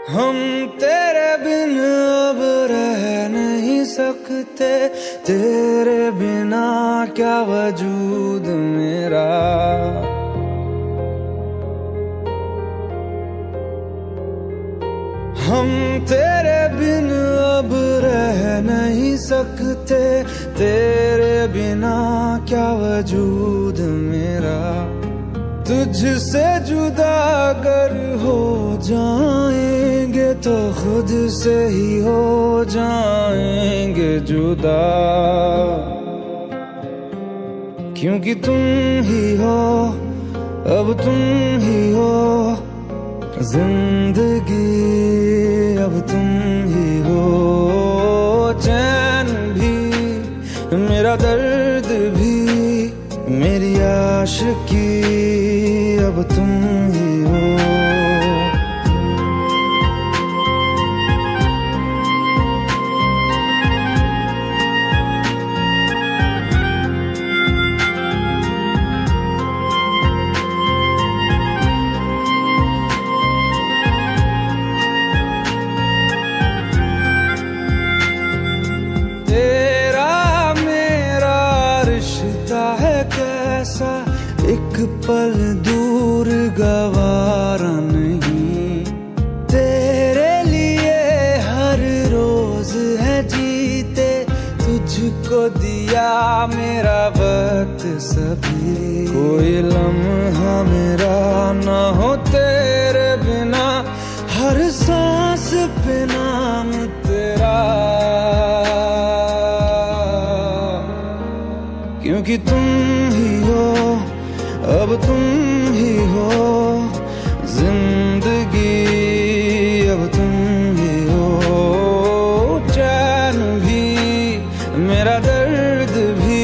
हम तेरे बिन अब रह नहीं सकते, तेरे बिना क्या वजूद मेरा। हम तेरे बिन अब रह नहीं सकते, तेरे बिना क्या वजूद मेरा। तुझसे जुदा अगर हो जाएंगे तो खुद से ही हो जाएंगे जुदा, क्योंकि तुम ही हो, अब तुम ही हो जिंदगी, अब तुम ही हो। चैन भी, मेरा दर्द भी, मेरी आशिकी, अब तुम ही हो। कैसा एक पल दूर गवारा नहीं, तेरे लिए हर रोज है जीते, तुझको दिया मेरा वक्त सभी। कोई लम्हा मेरा ना हो तेरे बिना, हर सांस पे नाम तेरा, क्योंकि तुम ही हो, अब तुम ही हो जिंदगी, अब तुम ही हो। चैन भी, मेरा दर्द भी,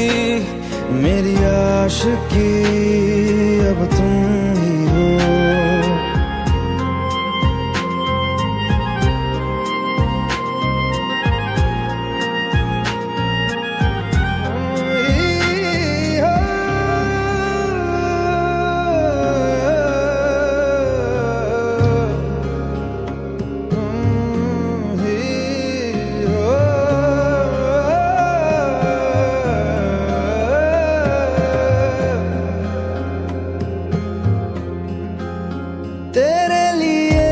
मेरी आशिकी, अब तुम ही हो। तेरे लिए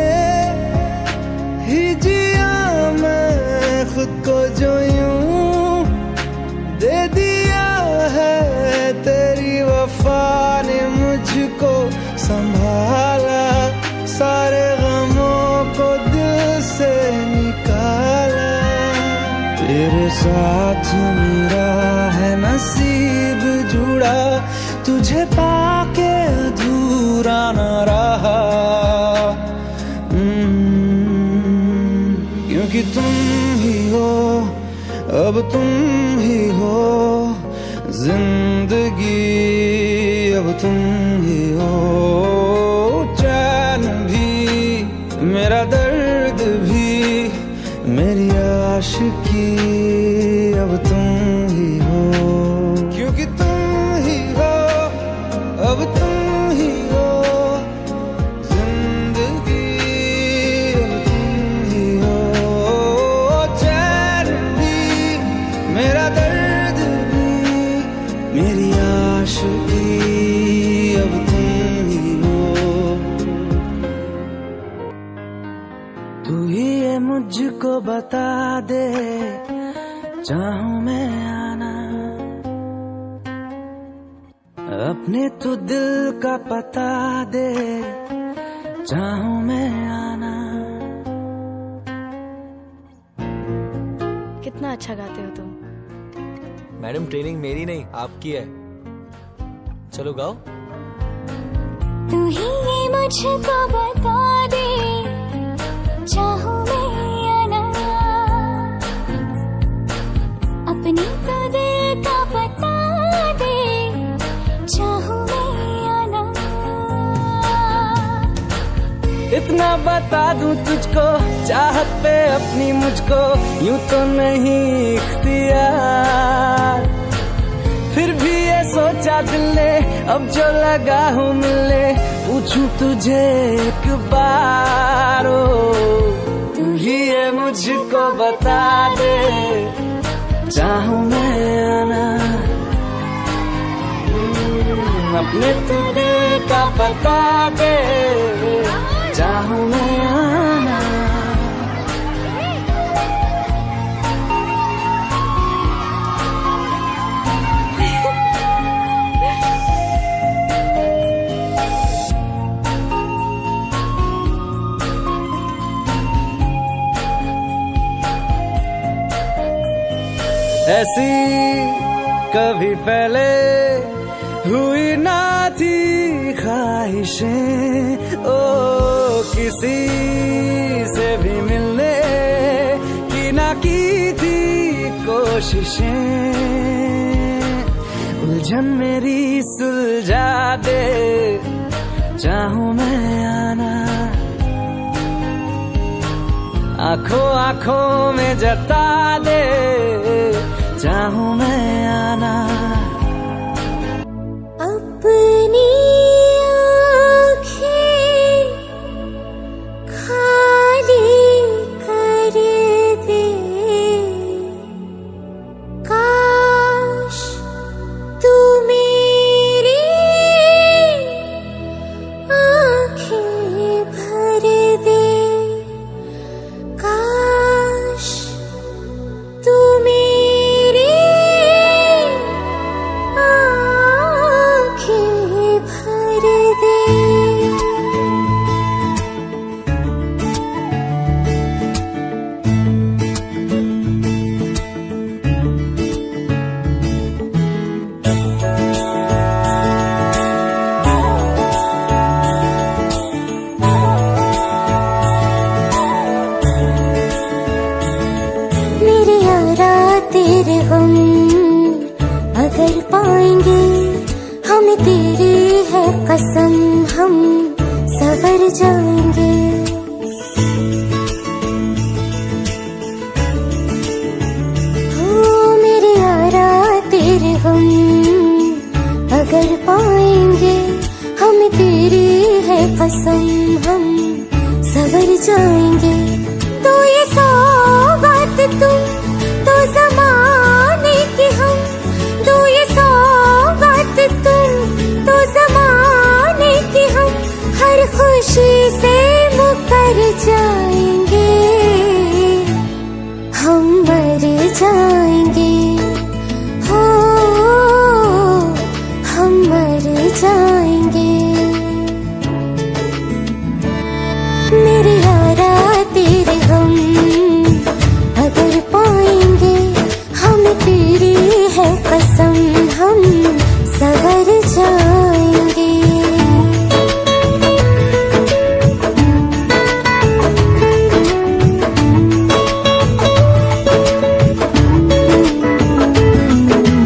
ही जिया मैं खुद को, जो यूं दे दिया है तेरी वफा ने मुझको संभाला, सारे गमों को दिल से निकाला। तेरे साथ मेरा है नसीब जुड़ा, तुझे पाके अधूरा न रहा, क्योंकि तुम ही हो, अब तुम ही हो जिंदगी, अब तुम ही हो। चैन भी, मेरा दर्द भी, मेरी आशिकी, अब तुम ही हो, क्योंकि तुम ही हो, अब तुम ही हो जिंदगी, अब तुम ही हो। चैन भी, मेरा दर्द भी, मेरी आशिकी, अब तुम ही हो। तू ही ये मुझको बता दे, चाहूं मैं आना, अपने तू दिल का पता दे, चाहूं मैं आना। कितना अच्छा गाते हो तुम। मैडम ट्रेनिंग मेरी नहीं आपकी है, चलो गाओ। तू ही ये मुझको बता दे, चाहूं मैं आना, अपनी तो दिल का पता दे, चाहूं मैं आना। इतना बता दूं तुझको, चाहत पे अपनी मुझको यूं तो नहीं इख्तियार, फिर भी ये सोचा दिल ने अब जो लगा हूँ मिलने, पूछूं तुझे एक बार। ही ये मुझको बता दे, चाहूं मैं आना अपने तू दिल का बता दे, चाहूं मैं आना। ऐसी कभी पहले हुई ना थी ख्वाहिशें, ओ किसी से भी मिलने की ना की थी कोशिशें, उलझन मेरी सुलझा दे, चाहूं मैं आना आंखों आंखों में जता दे, चाहूं मैं आना। अपनी आँखें खाली कर दे, काश तू मेरी आँखें भर दे, काश तू मेरी आँखें भर दे। मेरे यारा तेरे हम अगर पाएंगे, हमें तेरी है कसम, हम सवर जाएंगे। हो मेरे यारा तेरे हम अगर पाएंगे, हमें तेरी है कसम, हम सवर जाएंगे। तो ये सौगात तुम तो ज़माने की हम, तो ये सौगात तुम तो ज़माने की हम, हर खुशी से मुकर जाएंगे, हम मर जाएंगे, हो हम मर जाएंगे। मेरे यारा तेरे हम अगर पाएंगे, हमें तेरी है कसम, हम सवर जाएंगे।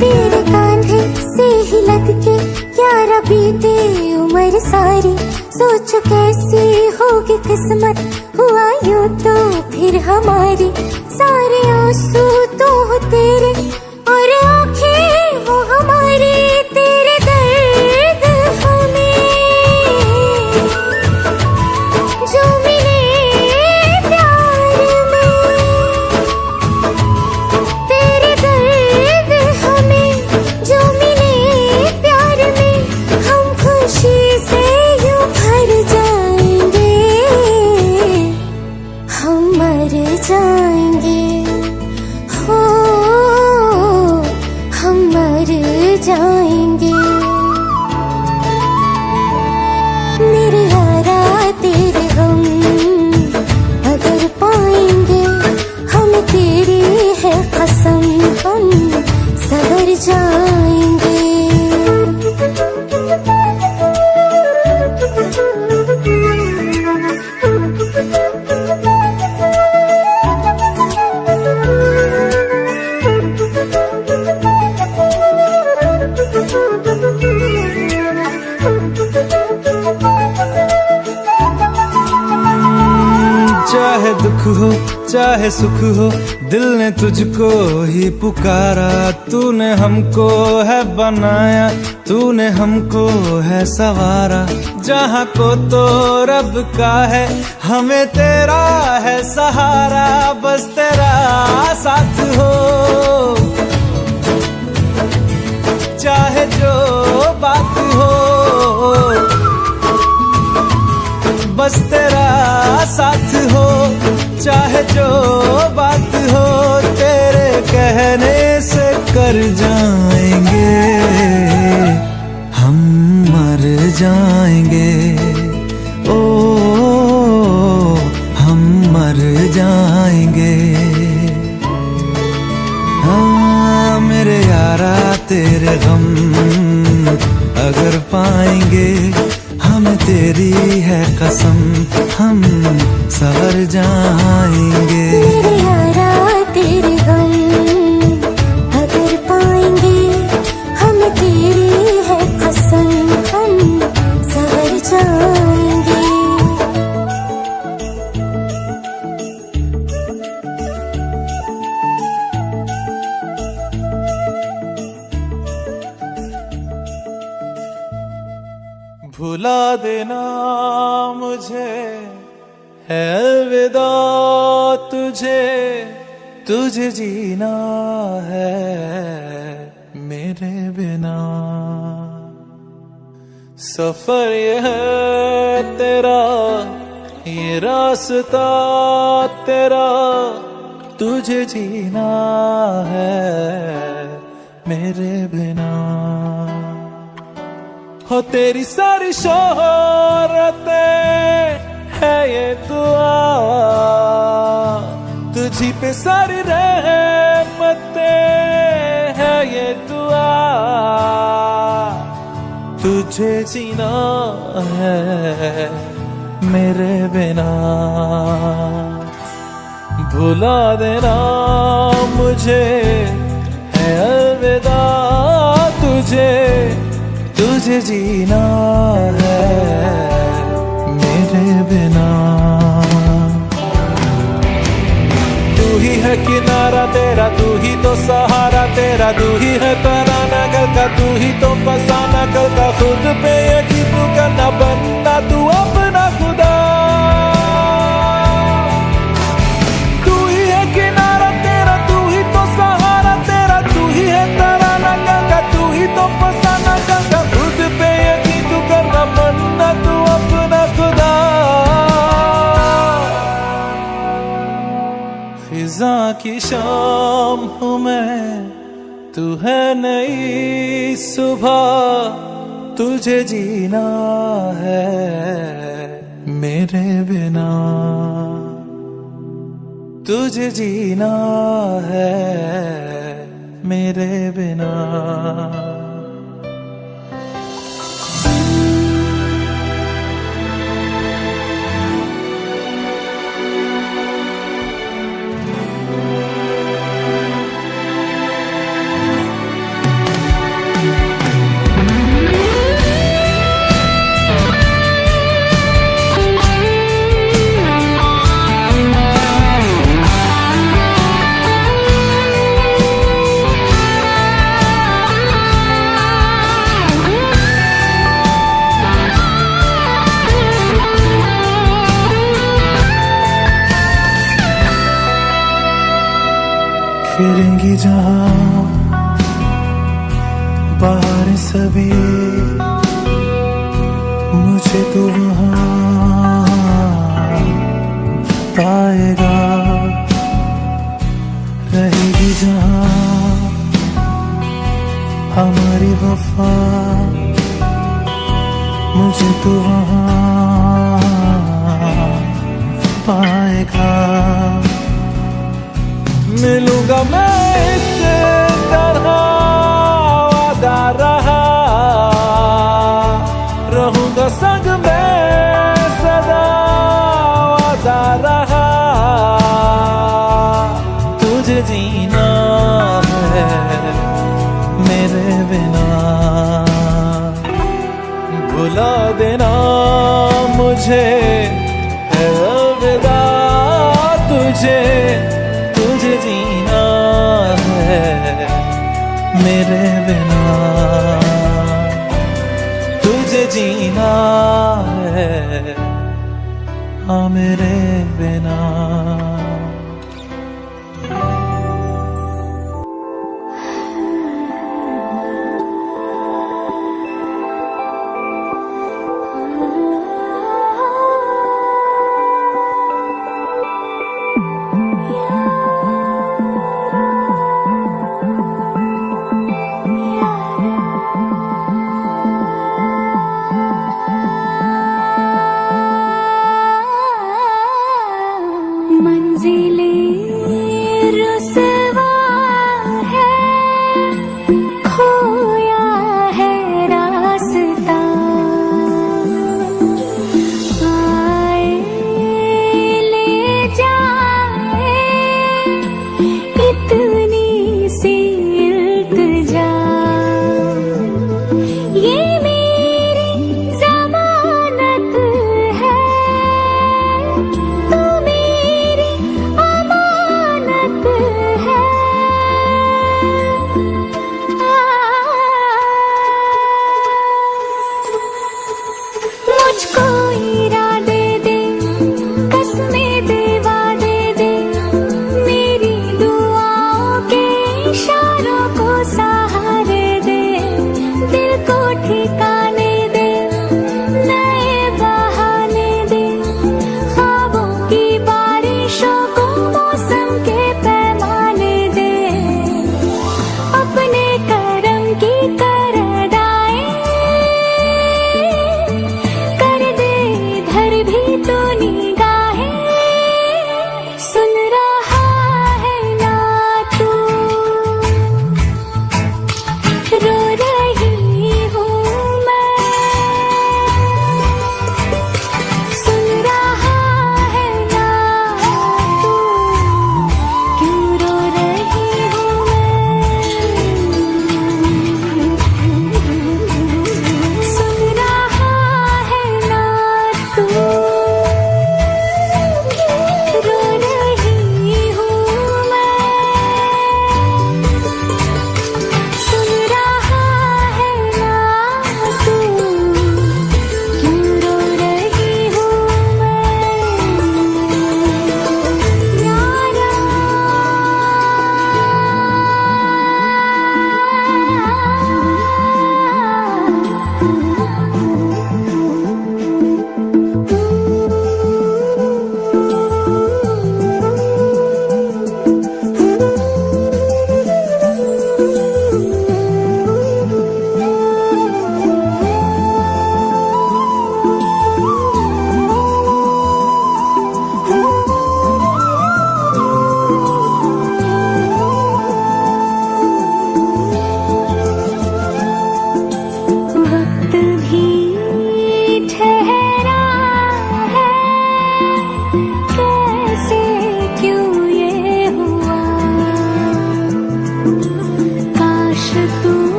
तेरे कांधे से ही लग के यारा बीते उम्र सारी, सोचो कैसी होगी किस्मत, हुआ यूं तो फिर हमारी। सारे आंसू तो हो तेरे और आंखें हो हमारी, तेरे दर्द हमें जो मिले प्यार में, तेरे दर्द हमें जो मिले प्यार में, हम खुशी से यूं भर जाएंगे, हम मर जाएंगे, हो हम मर जाएंगे। मेरे यारा तेरे हम अगर पाएंगे, हमें तेरी है कसम, हम सवर जाएंगे। चाहे चाहे दुख हो चाहे सुख हो, दिल ने तुझको ही पुकारा। तूने हमको है बनाया, तूने हमको है सवारा। जहाँ को तो रब का है, हमें तेरा है सहारा। बस तेरा साथ हो, चाहे जो बात हो, बस तेरा साथ हो, चाहे जो बात हो। तेरे कहने से कर जाएंगे, हम मर जाएंगे। ओ हम मर जाएंगे। हाँ मेरे यारा तेरे गम अगर पाएंगे, हमें तेरी है कसम, हम सवर जाएंगे। मेरे यारा तेरे गम अगर पाएंगे, हमें तेरी है कसम, हम सवर जाएंगे। भुला देना मुझे है अलविदा तुझे, तुझे जीना है मेरे बिना। सफर ये है तेरा, ये रास्ता तेरा, तुझे जीना है मेरे बिना। हो तेरी सारी शोहरतें है ये दुआ, तुझी पे सारी रहमतें है ये दुआ। तुझे जीना है मेरे बिना। भुला देना मुझे है अलविदा तुझे, तुझे जीना है मेरे बिना। तू ही है किनारा तेरा, तू ही तो सहारा तेरा, तू ही है तराना गल का, तू ही तो फसाना कल का। खुद पे यकीन तू करना, बनना तू अपना खुदा। तू ही है किनारा तेरा, तू ही तो सहारा तेरा, तू ही है तराना गल का, तू ही तो फसाना कल का। खुद पे यकीन तू करना, बनना तू अपना खुदा। फिजा की शाम हूँ मैं, तू है नई सुबह, तुझे जीना है मेरे बिना। तुझे जीना है मेरे बिना। फिरेंगी जहाँ बाहर सभी, मुझे तो वहाँ पाएगा। रहेगी जहाँ हमारी वफा, मुझे तो वहाँ पाएगा। मिलूंगा मैं इस तरह वादा रहा, रहूंगा संग में सदा वादा रहा। तुझे जीना है मेरे बिना। भुला देना मुझे है अलविदा तेरे बिना तुझे जीना है हाँ मेरे बिना। मंजिलें रुसवा है, खोया है रास्ता,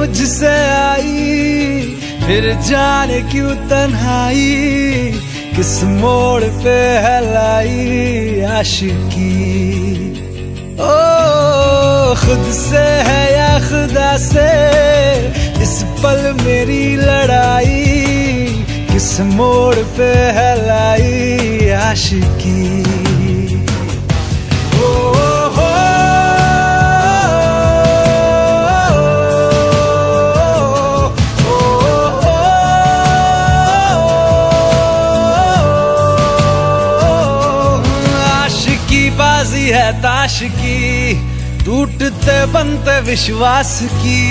मुझसे आई, फिर जाने क्यों तन्हाई, किस मोड़ पे है लाई आशिकी। ओ खुद से है या खुदा से, इस पल मेरी लड़ाई, किस मोड़ पे है लाई आशिकी। ओ हो आशिकी बाजी है ताश की, टूटते बनते विश्वास की।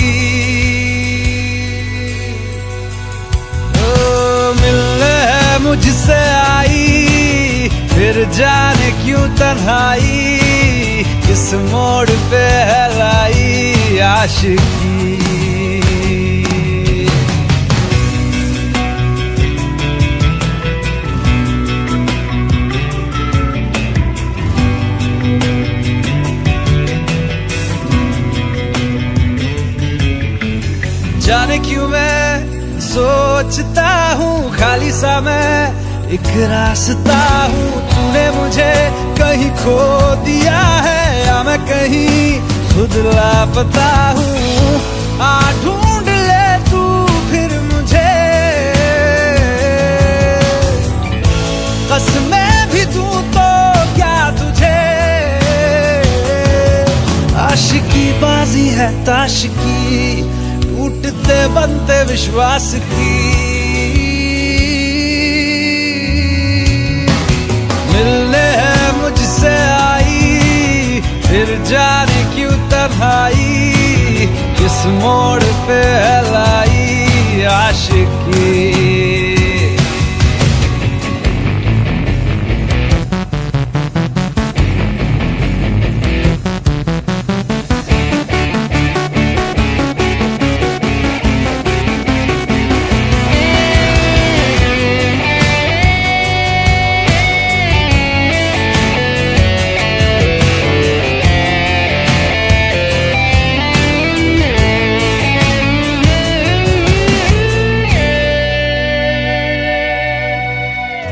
मिलने है मुझसे आई, फिर जाने क्यों तन्हाई, किस मोड़ पे है लाई आशिकी। जाने क्यों मैं सोचता हूँ खाली सा मैं एक रास्ता हूँ, तूने मुझे कहीं खो दिया है या मैं कहीं खुद लापता हूँ। आ ढूंढ ले तू फिर मुझे, कसमें भी दूं तो क्या तुझे। आशिकी बाजी है ताश की, टूटते बनते विश्वास की। मिलने है मुझसे आई, फिर जाने क्यों तन्हाई, किस मोड़ पे है लाई आशिकी।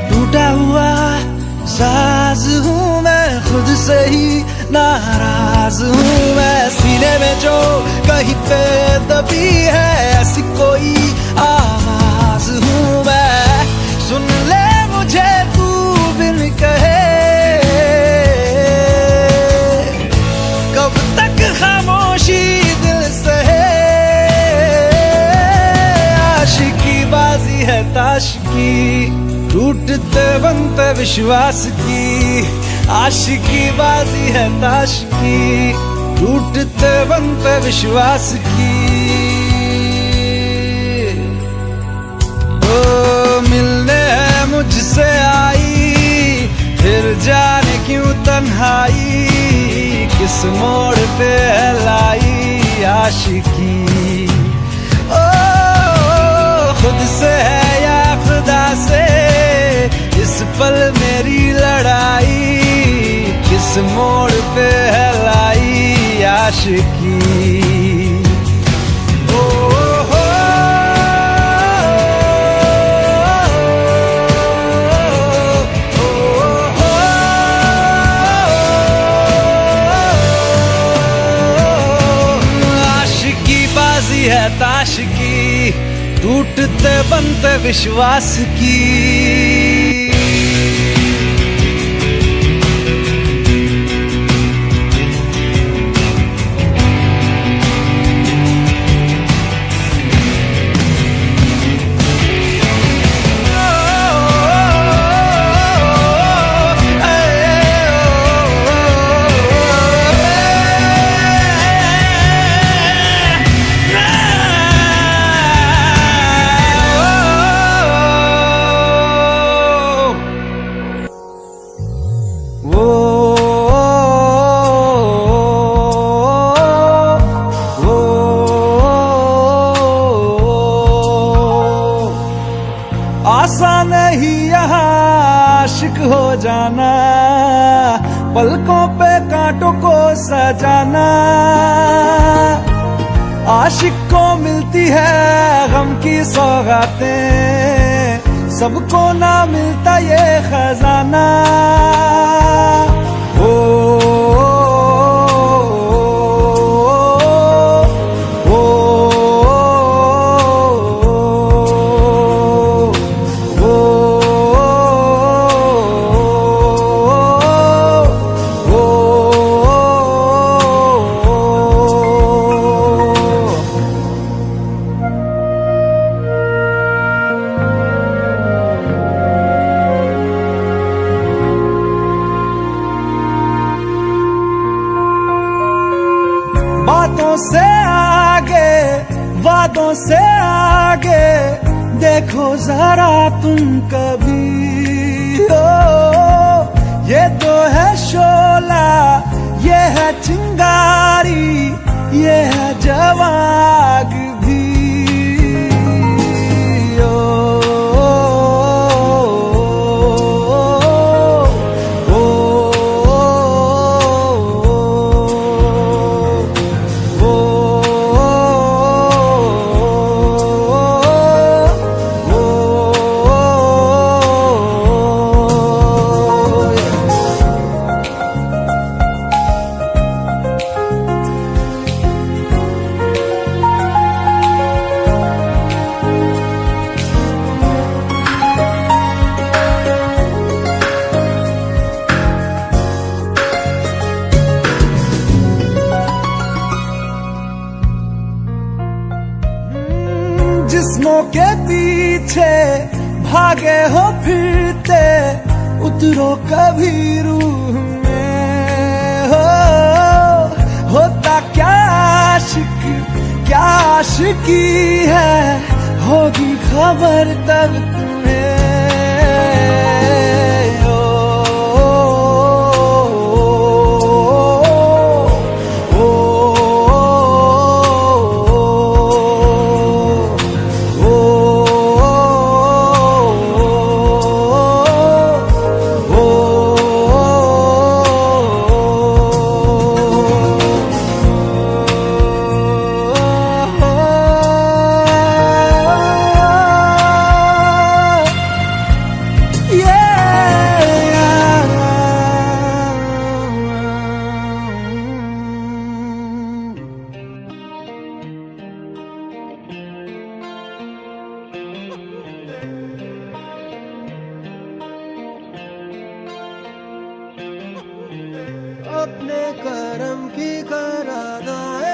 टूटा हुआ साज हूँ मैं, खुद से ही नाराज हूँ मैं। सीने में जो कहीं पे दबी है ऐसी कोई आवाज हूँ मैं। सुन ले मुझे तू बिन कहे, कब तक खामोशी दिल सहे। आशिकी बाजी है ताश की, टूटते बनते विश्वास की। आशिकी बाजी है ताश की, टूटते बनते विश्वास की। ओ मिलने है मुझसे आई, फिर जाने क्यों तन्हाई, किस मोड़ पे है लाई आशिकी। ओ खुद से है या खुदा से, इस पल मेरी लड़ाई, किस मोड़ पे है लाई आशिकी। ओ हो आशिकी बाजी है ताश की, टूटते बनते विश्वास की। आसान नहीं यहाँ आशिक हो जाना, पलकों पे कांटों को सजाना। आशिक सबको मिलती है गम की सौगातें, सबको ना मिलता ये खजाना। ओ, ओ, बातों से आगे, वादों से आगे, देखो जरा तुम कभी। ओ, ये तो है शोला, ये है चिंगारी, ये है जवाग भी। ओ, जिस्मों के पीछे भागे हो फिरते, उतरो कभी रूह में। होता क्या आशिक, क्या आशिकी है, होगी खबर तब तुम्हें। अपने करम की करादाए,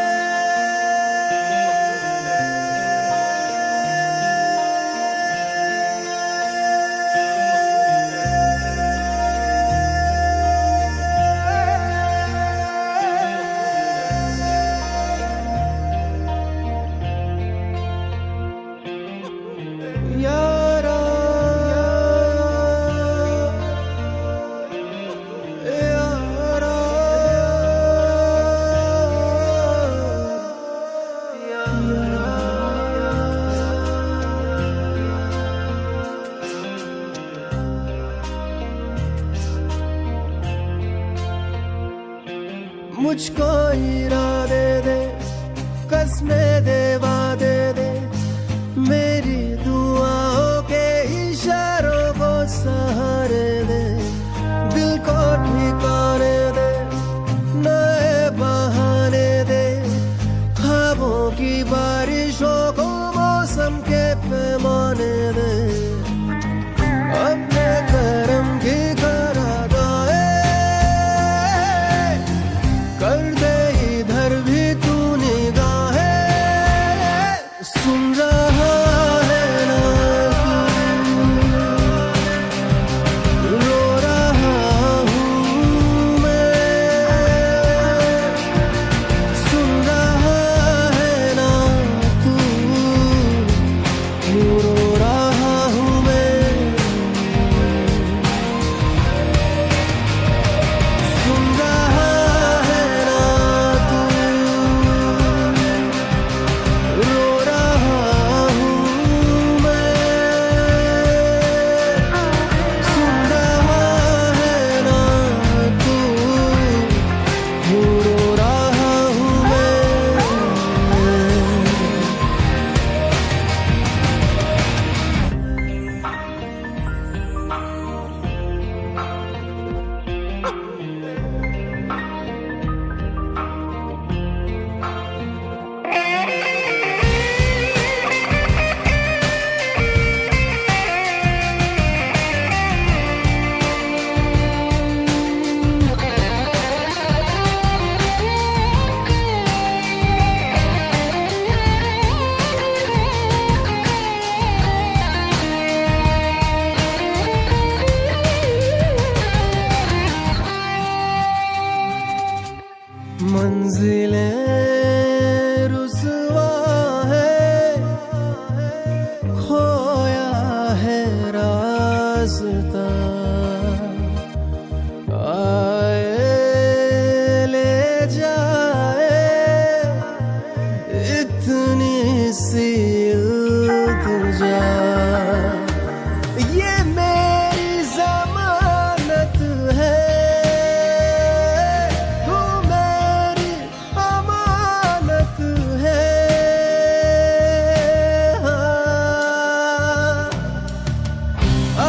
यारा मुझको इरादे दे, कसमें दे, वादे दे, मेरी दुआओं के इशारों को सहारे दे, दिल को ठिकाने दे, नए बहाने दे, ख्वाबों की बारिशों को मौसम के पैमाने दे। अपने करम की करादाए कर दे, इधर भी तू निगाहें, सुन रहा है ना तू, रो रहा हूँ मैं, सुन रहा है ना तू, रो रहा हूँ। रास्ता आए ले जाए इतनी सी इल्तिजा ये मेरी जमानत है तू मेरी अमानत है हाँ।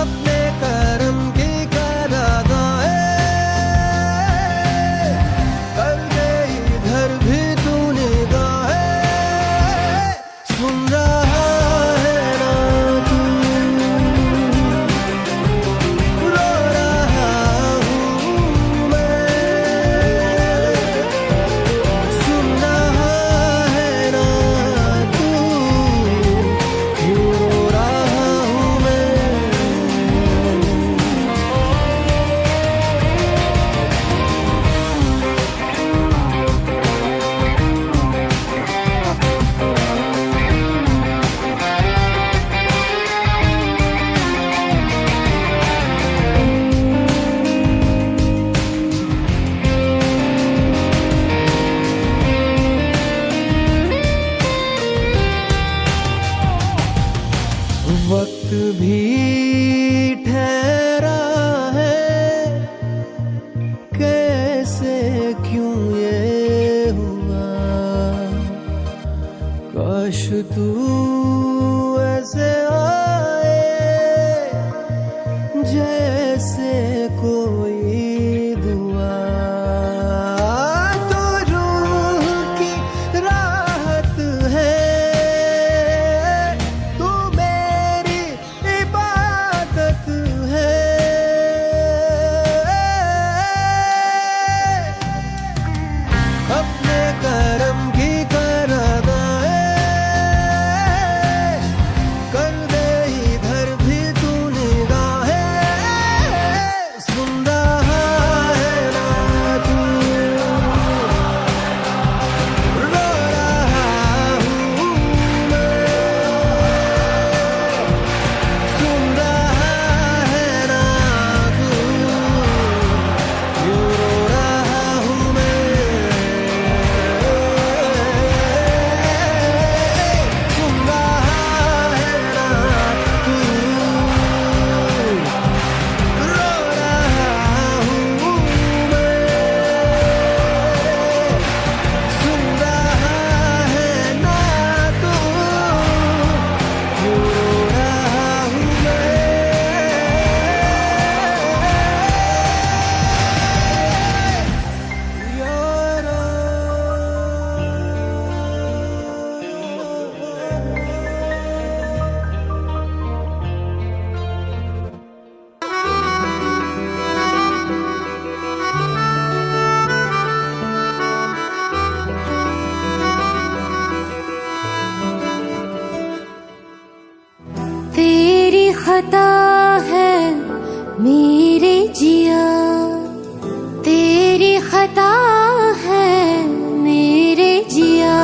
अपने करम की करादाए कर दे इधर भी तू निगाहें सुन रहा है ना तू रो रहा हूँ मैं सुन रहा है ना तू क्यों रो रहा हूँ मैं वक्त भी ठहरा है कैसे क्यों ये हुआ काश तू ऐसे आए जैसे कोई दुआ तो रूह की राहत है तू मेरी इबादत है अपने करम की करादाए कर दे इधर भी तू निगाहें सुन रहा है ना तू रो रहा हूँ मैं सुन रहा है ना तू क्यों रो रहा हूँ मैं सुन रहा है ना तू रो रहा हूँ मैं सुन रहा है ना तू क्यों रो रहा हूँ तेरी खता है मेरे जिया तेरी खता है मेरे जिया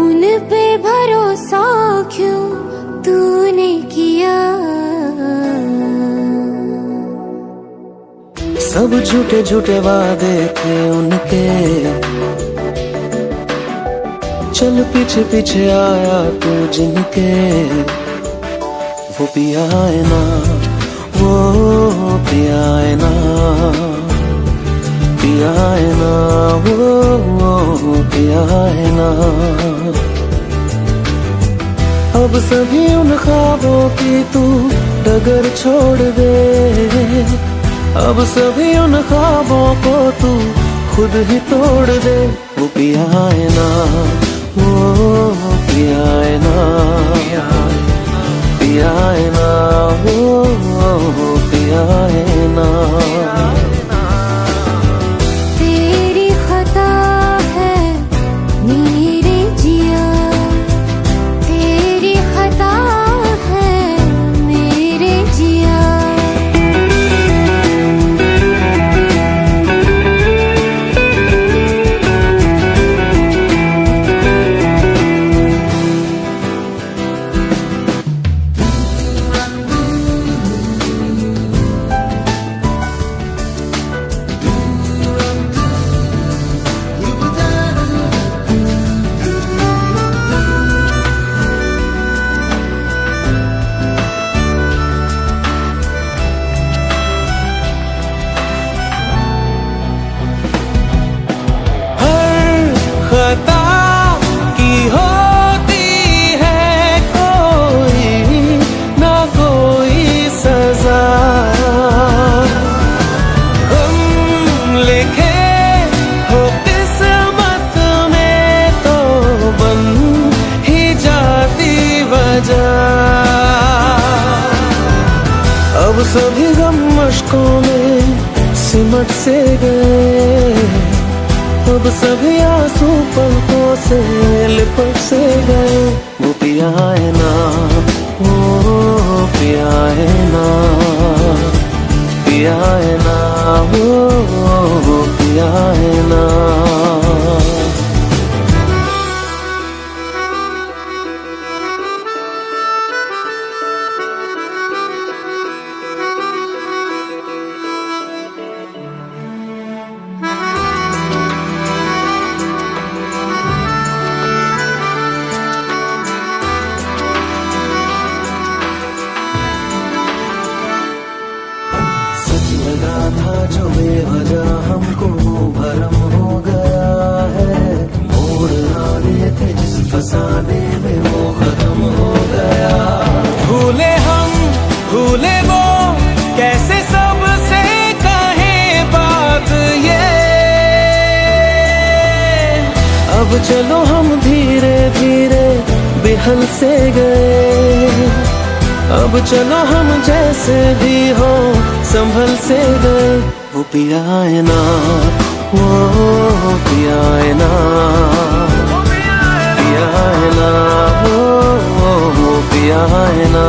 उन पे भरोसा क्यों तूने किया सब झूठे झूठे वादे थे उनके चल पीछे पीछे आया तू जिनके वो पिया है ना वो पिया है ना पिया है ना वो पिया है ना अब सभी उन ख्वाबों की तू डगर छोड़ दे अब सभी उन ख्वाबों को तू खुद ही तोड़ दे वो पिया है ना वो पिया है ना पिया है ना वो पिया है ना तेरी खता है मेरे जिया तेरी खता है मेरे जिया अब सभी गम मुश्कों में सिमट से गए, अब सभी आंसू पलकों से लिपट से गए। वो पिया है ना, वो पिया है ना, पिया है ना, वो पिया है ना। लगा था जो बेवजह हमको भरम हो गया है, मोड़ आने थे जिस फसाने में वो खत्म हो गया। भूले हम भूले वो, कैसे सबसे कहे बात ये। अब चलो हम धीरे धीरे बेहल से गए, अब चलो हम जैसे भी हो संभल से गए। वो पिया है ना, वो पिया है ना, पिया है ना, वो पिया है ना।